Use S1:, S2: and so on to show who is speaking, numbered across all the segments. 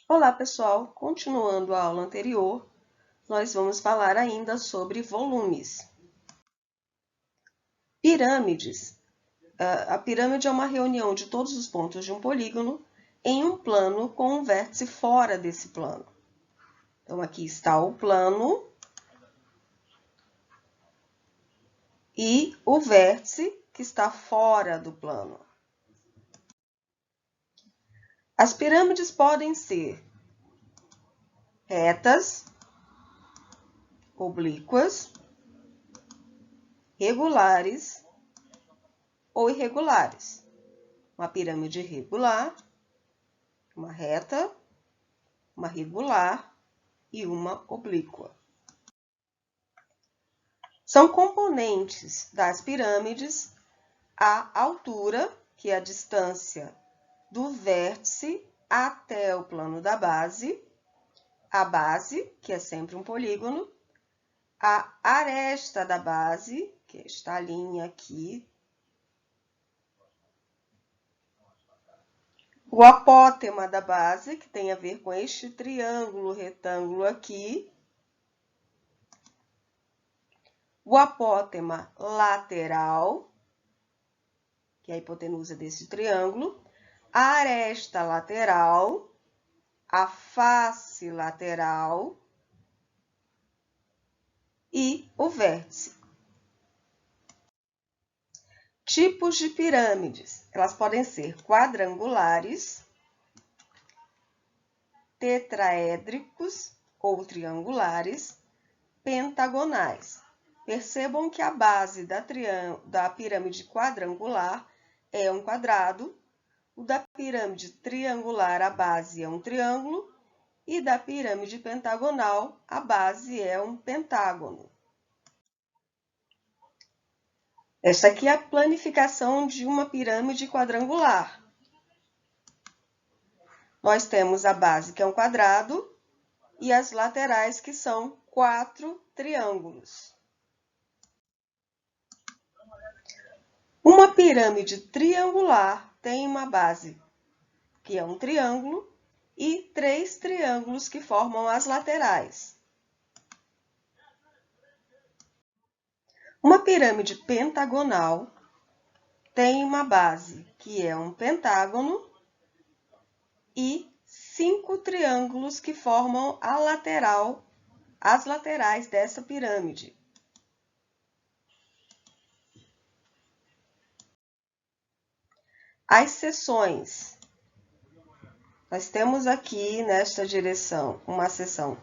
S1: Olá, pessoal! Continuando a aula anterior, nós vamos falar ainda sobre volumes. Pirâmides. A pirâmide é uma reunião de todos os pontos de um polígono em um plano com um vértice fora desse plano. Então, aqui está o plano e o vértice que está fora do plano. As pirâmides podem ser retas, oblíquas, regulares ou irregulares. Uma pirâmide regular, uma reta, uma regular e uma oblíqua. São componentes das pirâmides a altura, que é a distância do vértice até o plano da base, a base, que é sempre um polígono, a aresta da base, que é esta linha aqui, o apótema da base, que tem a ver com este triângulo retângulo aqui, o apótema lateral, que é a hipotenusa desse triângulo, a aresta lateral, a face lateral e o vértice. Tipos de pirâmides. Elas podem ser quadrangulares, tetraédricos ou triangulares, pentagonais. Percebam que a base da pirâmide quadrangular é um quadrado, o da pirâmide triangular, a base é um triângulo, e da pirâmide pentagonal, a base é um pentágono. Esta aqui é a planificação de uma pirâmide quadrangular. Nós temos a base, que é um quadrado, e as laterais, que são 4 triângulos. Uma pirâmide triangular tem uma base, que é um triângulo, e 3 triângulos que formam as laterais. Uma pirâmide pentagonal tem uma base, que é um pentágono, e 5 triângulos que formam as laterais dessa pirâmide. As seções. Nós temos aqui, nesta direção, uma seção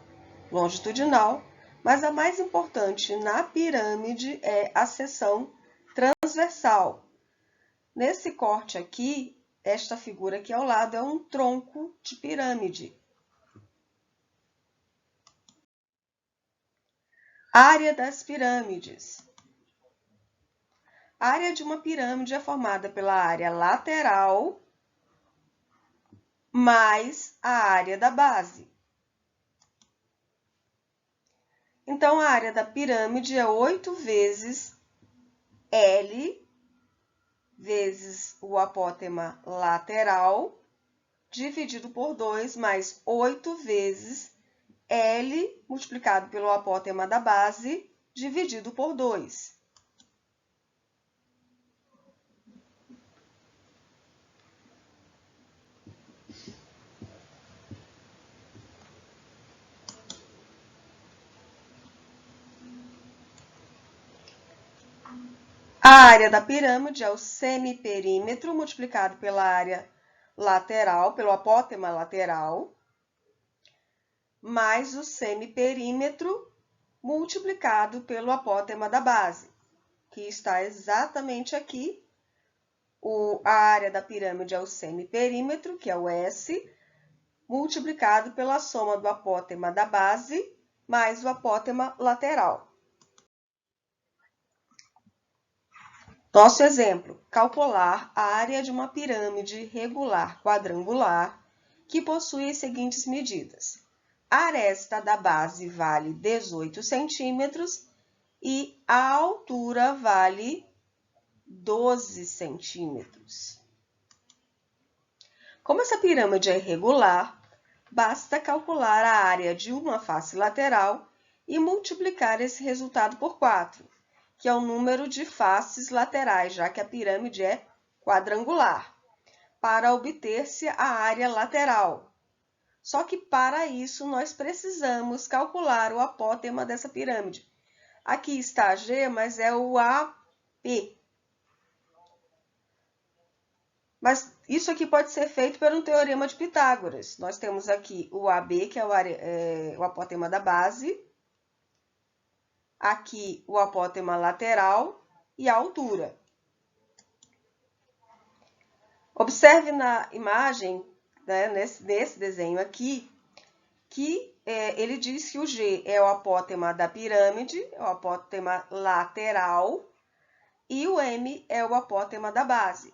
S1: longitudinal, mas a mais importante na pirâmide é a seção transversal. Nesse corte aqui, esta figura aqui ao lado é um tronco de pirâmide. Área das pirâmides. A área de uma pirâmide é formada pela área lateral mais a área da base. Então, a área da pirâmide é 8 vezes L vezes o apótema lateral, dividido por 2, mais 8 vezes L multiplicado pelo apótema da base, dividido por 2. A área da pirâmide é o semiperímetro multiplicado pela área lateral, pelo apótema lateral, mais o semiperímetro multiplicado pelo apótema da base, que está exatamente aqui. A área da pirâmide é o semiperímetro, que é o S, multiplicado pela soma do apótema da base mais o apótema lateral. Nosso exemplo: calcular a área de uma pirâmide regular quadrangular que possui as seguintes medidas. A aresta da base vale 18 centímetros e a altura vale 12 centímetros. Como essa pirâmide é irregular, basta calcular a área de uma face lateral e multiplicar esse resultado por 4, que é o número de faces laterais, já que a pirâmide é quadrangular, para obter-se a área lateral. Só que para isso nós precisamos calcular o apótema dessa pirâmide. Aqui está G, mas é o AP. Mas isso aqui pode ser feito por um teorema de Pitágoras. Nós temos aqui o AB, que é o apótema da base. Aqui o apótema lateral e a altura. Observe na imagem, né, nesse desenho aqui, que ele diz que o G é o apótema da pirâmide, é o apótema lateral, e o M é o apótema da base.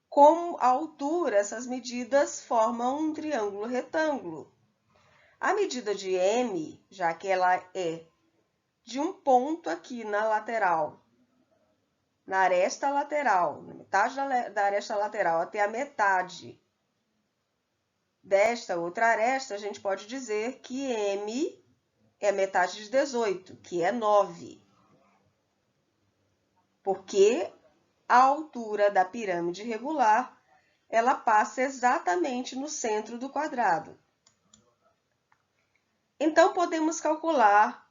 S1: Com a altura, essas medidas formam um triângulo retângulo. A medida de M, já que ela é de um ponto aqui na lateral, na aresta lateral, na metade da aresta lateral até a metade desta outra aresta, a gente pode dizer que M é metade de 18, que é 9. Porque a altura da pirâmide regular, ela passa exatamente no centro do quadrado. Então, podemos calcular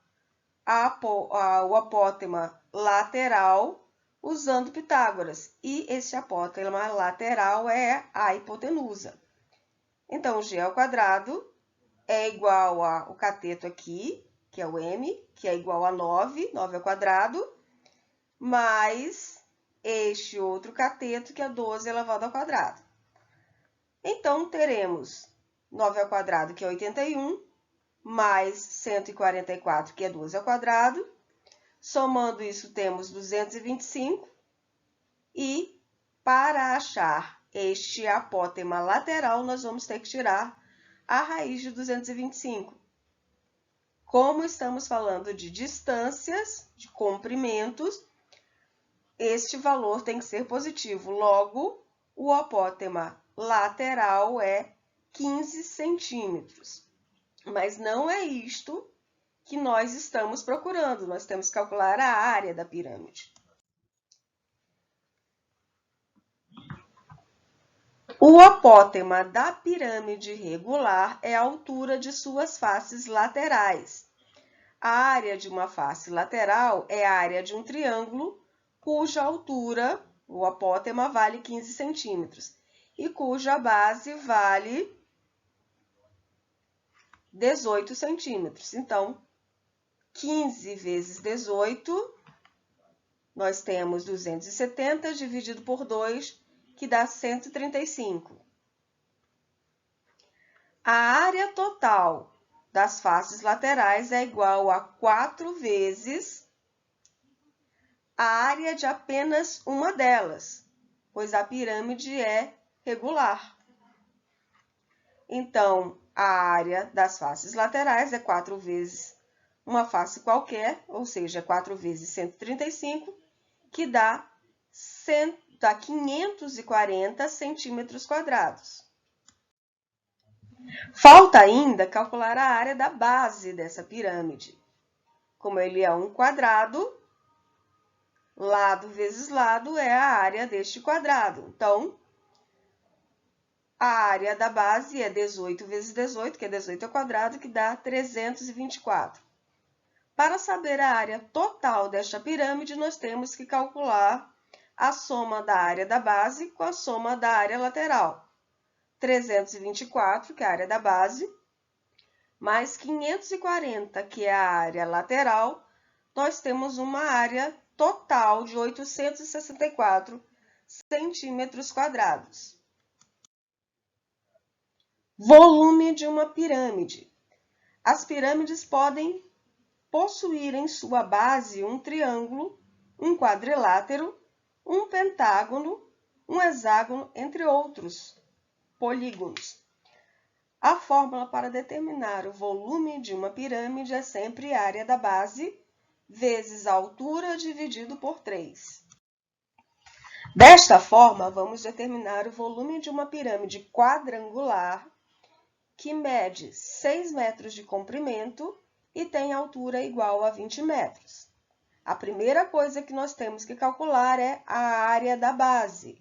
S1: o apótema lateral usando Pitágoras. E esse apótema lateral é a hipotenusa. Então, G ao quadrado é igual ao cateto aqui, que é o M, que é igual a 9 ao quadrado, mais este outro cateto, que é 12 elevado ao quadrado. Então, teremos 9 ao quadrado, que é 81, mais 144, que é 12 ao quadrado. Somando isso, temos 225. E, para achar este apótema lateral, nós vamos ter que tirar a raiz de 225. Como estamos falando de distâncias, de comprimentos, este valor tem que ser positivo. Logo, o apótema lateral é 15 centímetros. Mas não é isto que nós estamos procurando. Nós temos que calcular a área da pirâmide. O apótema da pirâmide regular é a altura de suas faces laterais. A área de uma face lateral é a área de um triângulo cuja altura, o apótema, vale 15 centímetros e cuja base vale 18 centímetros. Então, 15 vezes 18, nós temos 270 dividido por 2, que dá 135. A área total das faces laterais é igual a 4 vezes a área de apenas uma delas, pois a pirâmide é regular. Então, a área das faces laterais é 4 vezes uma face qualquer, ou seja, 4 vezes 135, que dá 540 centímetros quadrados. Falta ainda calcular a área da base dessa pirâmide. Como ele é um quadrado, lado vezes lado é a área deste quadrado. Então, a área da base é 18 vezes 18, que é 18 ao quadrado, que dá 324. Para saber a área total desta pirâmide, nós temos que calcular a soma da área da base com a soma da área lateral. 324, que é a área da base, mais 540, que é a área lateral, nós temos uma área total de 864 centímetros quadrados. Volume de uma pirâmide. As pirâmides podem possuir em sua base um triângulo, um quadrilátero, um pentágono, um hexágono, entre outros polígonos. A fórmula para determinar o volume de uma pirâmide é sempre a área da base vezes a altura dividido por 3. Desta forma, vamos determinar o volume de uma pirâmide quadrangular que mede 6 metros de comprimento e tem altura igual a 20 metros. A primeira coisa que nós temos que calcular é a área da base.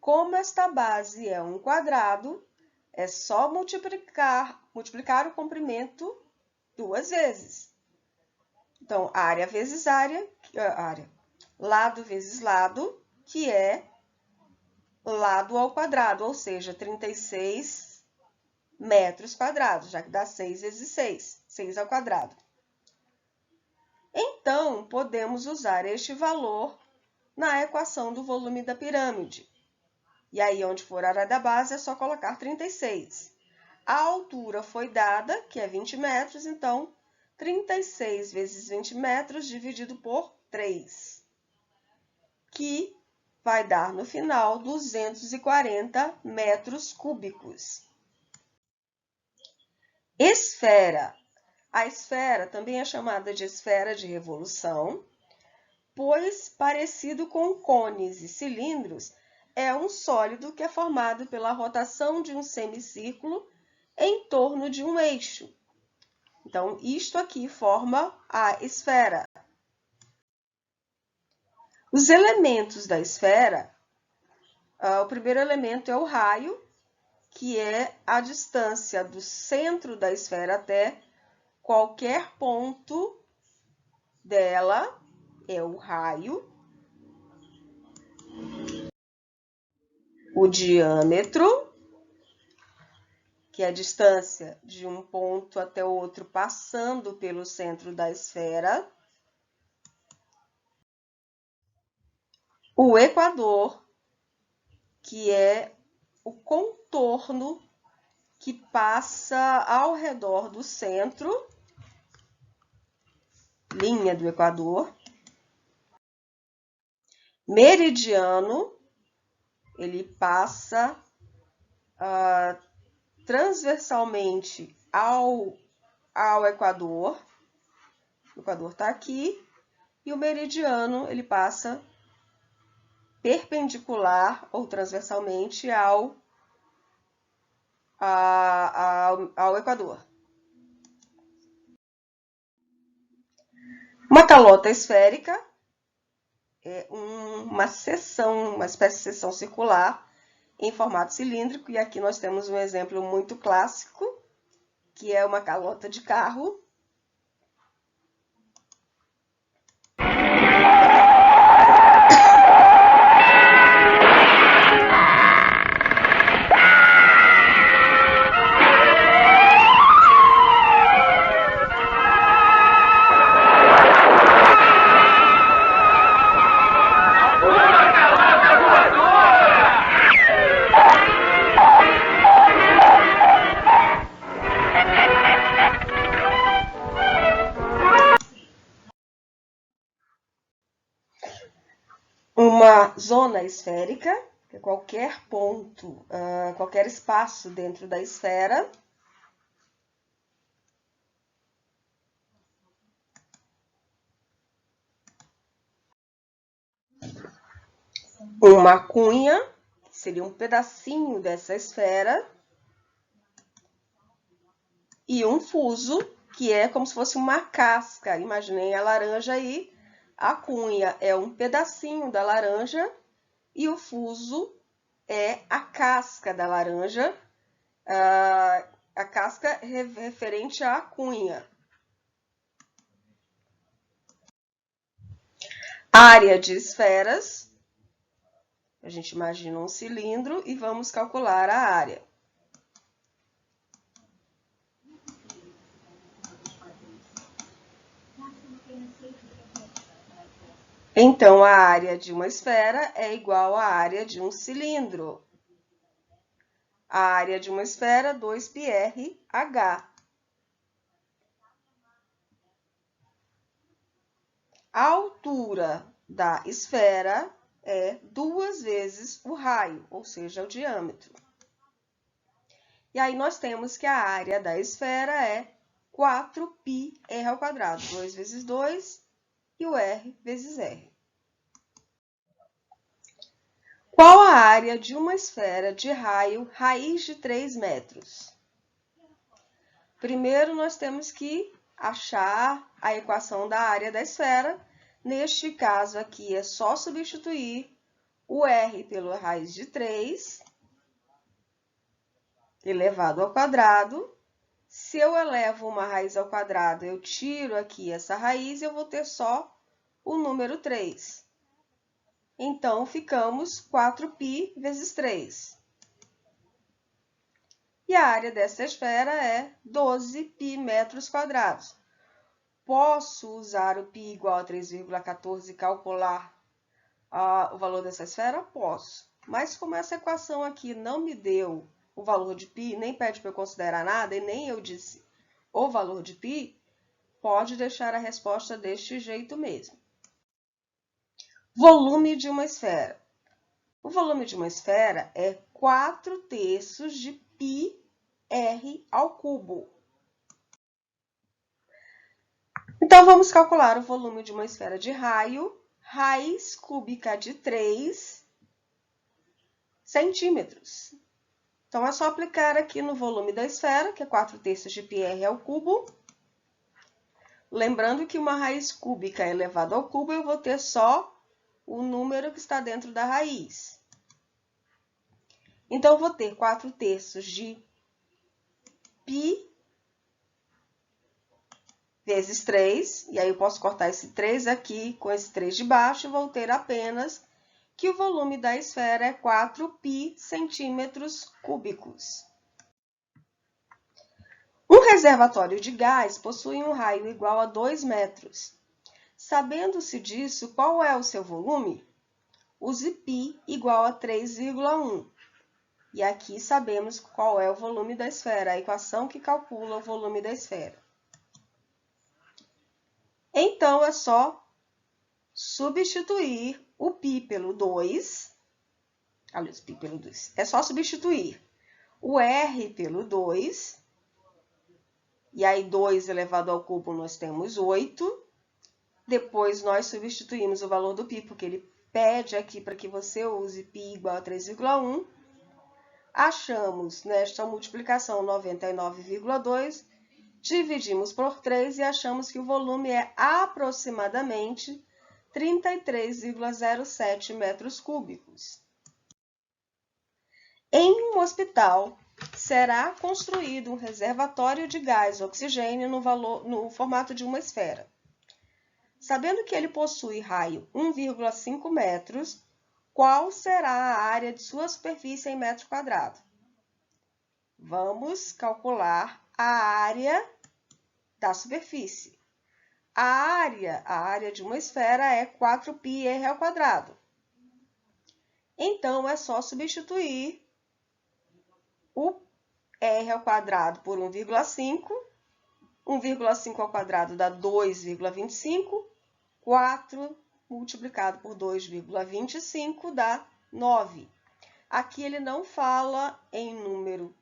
S1: Como esta base é um quadrado, é só multiplicar o comprimento 2 vezes. Então, área vezes área, lado vezes lado, que é lado ao quadrado, ou seja, 36 metros quadrados, já que dá 6 vezes 6, 6 ao quadrado. Então, podemos usar este valor na equação do volume da pirâmide. E aí, onde for a área da base, é só colocar 36. A altura foi dada, que é 20 metros, então, 36 vezes 20 metros dividido por 3, que vai dar, no final, 240 metros cúbicos. Esfera. A esfera também é chamada de esfera de revolução, pois, parecido com cones e cilindros, é um sólido que é formado pela rotação de um semicírculo em torno de um eixo. Então, isto aqui forma a esfera. Os elementos da esfera, o primeiro elemento é o raio, que é a distância do centro da esfera até qualquer ponto dela, é o raio. O diâmetro, que é a distância de um ponto até o outro passando pelo centro da esfera. O equador, que é o contorno que passa ao redor do centro, linha do equador. Meridiano, ele passa transversalmente ao equador. O equador está aqui. E o meridiano, ele passa perpendicular ou transversalmente ao equador. Uma calota esférica é uma espécie de seção circular em formato cilíndrico, e aqui nós temos um exemplo muito clássico, que é uma calota de carro. Uma zona esférica, que é qualquer ponto, qualquer espaço dentro da esfera. Uma cunha, que seria um pedacinho dessa esfera. E um fuso, que é como se fosse uma casca. Imaginei a laranja aí. A cunha é um pedacinho da laranja e o fuso é a casca da laranja, a casca referente à cunha. Área de esferas. A gente imagina um cilindro e vamos calcular a área. Então, a área de uma esfera é igual à área de um cilindro. A área de uma esfera, 2πr/h. A altura da esfera é 2 vezes o raio, ou seja, o diâmetro. E aí, nós temos que a área da esfera é 4πr². 2 vezes 2 e o r vezes r. Qual a área de uma esfera de raio raiz de 3 metros? Primeiro, nós temos que achar a equação da área da esfera. Neste caso aqui, é só substituir o r pela raiz de 3 elevado ao quadrado. Se eu elevo uma raiz ao quadrado, eu tiro aqui essa raiz e eu vou ter só o número 3. Então, ficamos 4π vezes 3. E a área dessa esfera é 12π metros quadrados. Posso usar o π igual a 3,14 e calcular o valor dessa esfera? Posso. Mas como essa equação aqui não me deu o valor de π, nem pede para eu considerar nada, e nem eu disse o valor de π, pode deixar a resposta deste jeito mesmo. Volume de uma esfera. O volume de uma esfera é 4/3 de πr ao cubo. Então, vamos calcular o volume de uma esfera de raio, raiz cúbica de 3 centímetros. Então, é só aplicar aqui no volume da esfera, que é 4/3 de πr ao cubo. Lembrando que uma raiz cúbica elevada ao cubo, eu vou ter só o número que está dentro da raiz. Então, eu vou ter 4/3 de π vezes 3, e aí eu posso cortar esse 3 aqui com esse 3 de baixo, e vou ter apenas que o volume da esfera é 4π centímetros cúbicos. Um reservatório de gás possui um raio igual a 2 metros. Sabendo-se disso, qual é o seu volume? Use π igual a 3,1. E aqui sabemos qual é o volume da esfera, a equação que calcula o volume da esfera. Então, é só substituir o π pelo 2. Aliás, π pelo 2. É só substituir o r pelo 2. E aí, 2 elevado ao cubo, nós temos 8. Depois, nós substituímos o valor do π, porque ele pede aqui para que você use π igual a 3,1. Achamos nesta multiplicação 99,2. Dividimos por 3 e achamos que o volume é aproximadamente 33,07 metros cúbicos. Em um hospital, será construído um reservatório de gás oxigênio no formato de uma esfera. Sabendo que ele possui raio 1,5 metros, qual será a área de sua superfície em metro quadrado? Vamos calcular a área da superfície. A área de uma esfera é 4πr ao quadrado. Então, é só substituir o r ao quadrado por 1,5. 1,5 ao quadrado dá 2,25. 4 multiplicado por 2,25 dá 9. Aqui ele não fala em número,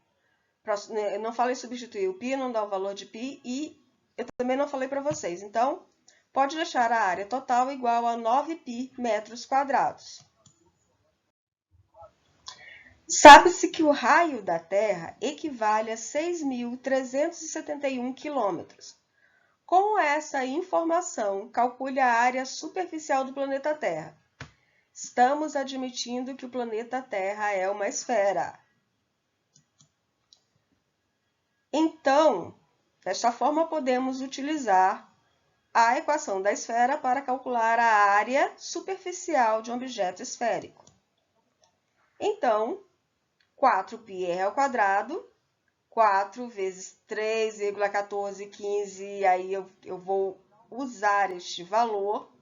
S1: não fala em substituir o π, não dá o valor de π, e eu também não falei para vocês. Então, pode deixar a área total igual a 9π metros quadrados. Sabe-se que o raio da Terra equivale a 6.371 quilômetros. Com essa informação, calcule a área superficial do planeta Terra. Estamos admitindo que o planeta Terra é uma esfera. Então, desta forma, podemos utilizar a equação da esfera para calcular a área superficial de um objeto esférico. Então, 4πr ao quadrado, 4 vezes 3,1415, e aí eu vou usar este valor,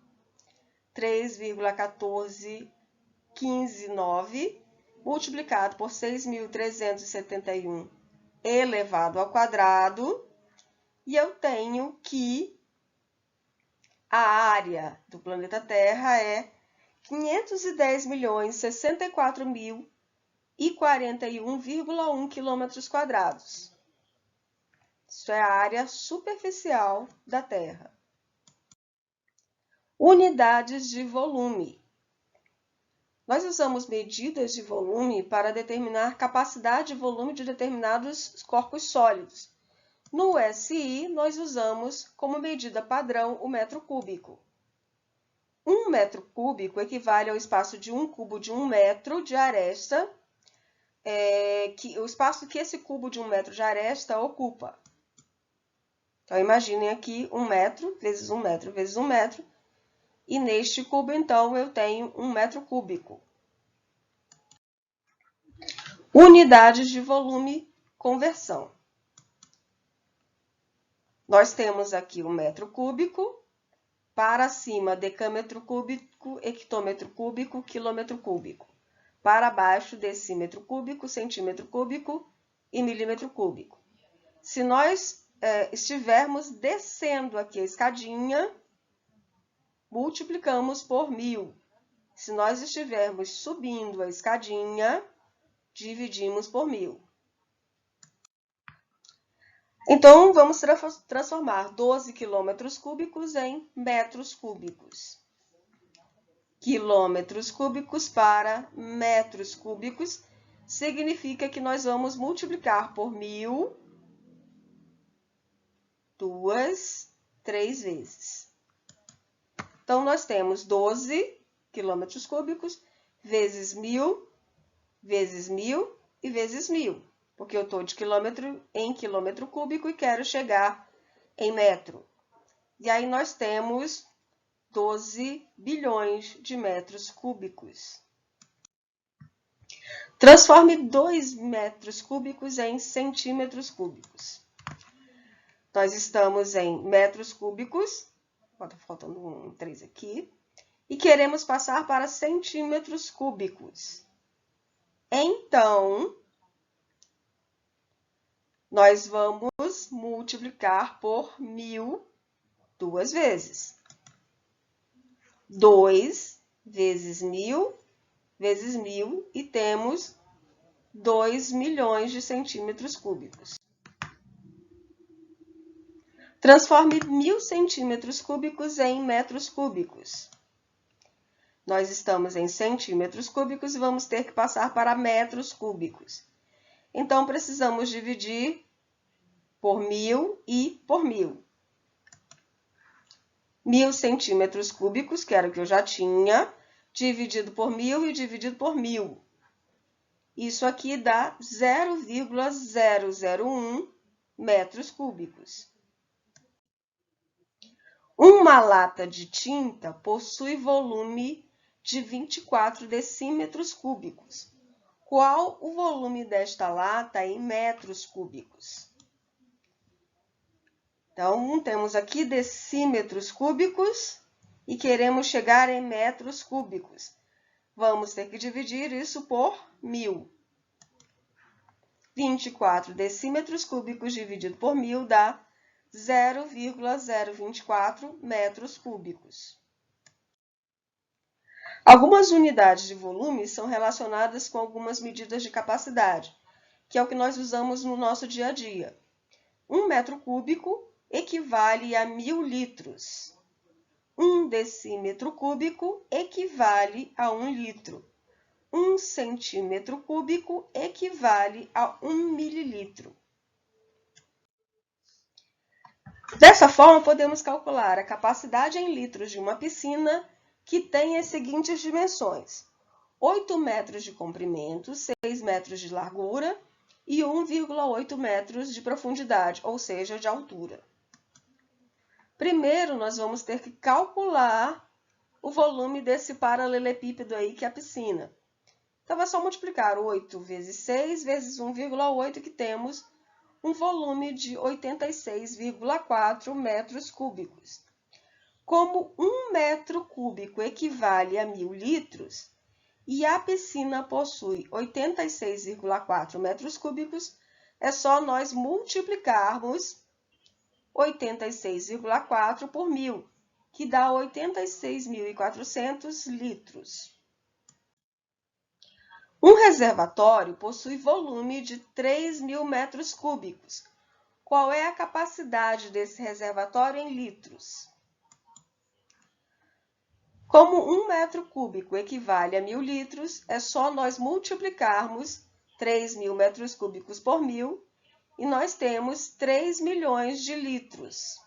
S1: 3,14159, multiplicado por 6.371 elevado ao quadrado, e eu tenho que a área do planeta Terra é 510.064.041,1 quilômetros quadrados. Isso é a área superficial da Terra. Unidades de volume. Nós usamos medidas de volume para determinar capacidade de volume de determinados corpos sólidos. No SI, nós usamos como medida padrão o metro cúbico. 1 metro cúbico equivale ao espaço de um cubo de 1 metro de aresta, o espaço que esse cubo de 1 metro de aresta ocupa. Então, imaginem aqui 1 metro vezes 1 metro vezes 1 metro, e neste cubo, então, eu tenho 1 metro cúbico. Unidades de volume, conversão. Nós temos aqui o metro cúbico, para cima, decâmetro cúbico, hectômetro cúbico, quilômetro cúbico. Para baixo, decímetro cúbico, centímetro cúbico e milímetro cúbico. Se nós estivermos descendo aqui a escadinha, multiplicamos por 1000. Se nós estivermos subindo a escadinha, dividimos por 1000. Então, vamos transformar 12 quilômetros cúbicos em metros cúbicos. Quilômetros cúbicos para metros cúbicos significa que nós vamos multiplicar por 1000 3 vezes. Então, nós temos 12 quilômetros cúbicos vezes 1000 vezes 1000 e vezes 1000, porque eu estou de quilômetro em quilômetro cúbico e quero chegar em metro. E aí nós temos 12 bilhões de metros cúbicos. Transforme 2 metros cúbicos em centímetros cúbicos. Nós estamos em metros cúbicos, está faltando um 3 aqui, e queremos passar para centímetros cúbicos. Então, nós vamos multiplicar por 1000 duas vezes. 2 vezes 1000 vezes 1000 e temos 2 milhões de centímetros cúbicos. Transforme 1000 centímetros cúbicos em metros cúbicos. Nós estamos em centímetros cúbicos e vamos ter que passar para metros cúbicos. Então, precisamos dividir por 1000 e por 1000. 1000 centímetros cúbicos, que era o que eu já tinha, dividido por 1000 e dividido por 1000. Isso aqui dá 0,001 metros cúbicos. Uma lata de tinta possui volume de 24 decímetros cúbicos. Qual o volume desta lata em metros cúbicos? Então, temos aqui decímetros cúbicos e queremos chegar em metros cúbicos. Vamos ter que dividir isso por 1000. 24 decímetros cúbicos dividido por 1000 dá 0,024 metros cúbicos. Algumas unidades de volume são relacionadas com algumas medidas de capacidade, que é o que nós usamos no nosso dia a dia. 1 metro cúbico equivale a 1000 litros. 1 decímetro cúbico equivale a 1 litro. 1 centímetro cúbico equivale a 1 mililitro. Dessa forma, podemos calcular a capacidade em litros de uma piscina que tem as seguintes dimensões: 8 metros de comprimento, 6 metros de largura e 1,8 metros de profundidade, ou seja, de altura. Primeiro, nós vamos ter que calcular o volume desse paralelepípedo aí, que é a piscina. Então, é só multiplicar 8 vezes 6 vezes 1,8, que temos um volume de 86,4 metros cúbicos. Como 1 metro cúbico equivale a 1000 litros e a piscina possui 86,4 metros cúbicos, é só nós multiplicarmos 86,4 por 1000, que dá 86.400 litros. Um reservatório possui volume de 3.000 metros cúbicos. Qual é a capacidade desse reservatório em litros? Como 1 metro cúbico equivale a 1000 litros, é só nós multiplicarmos 3.000 metros cúbicos por 1000 e nós temos 3 milhões de litros.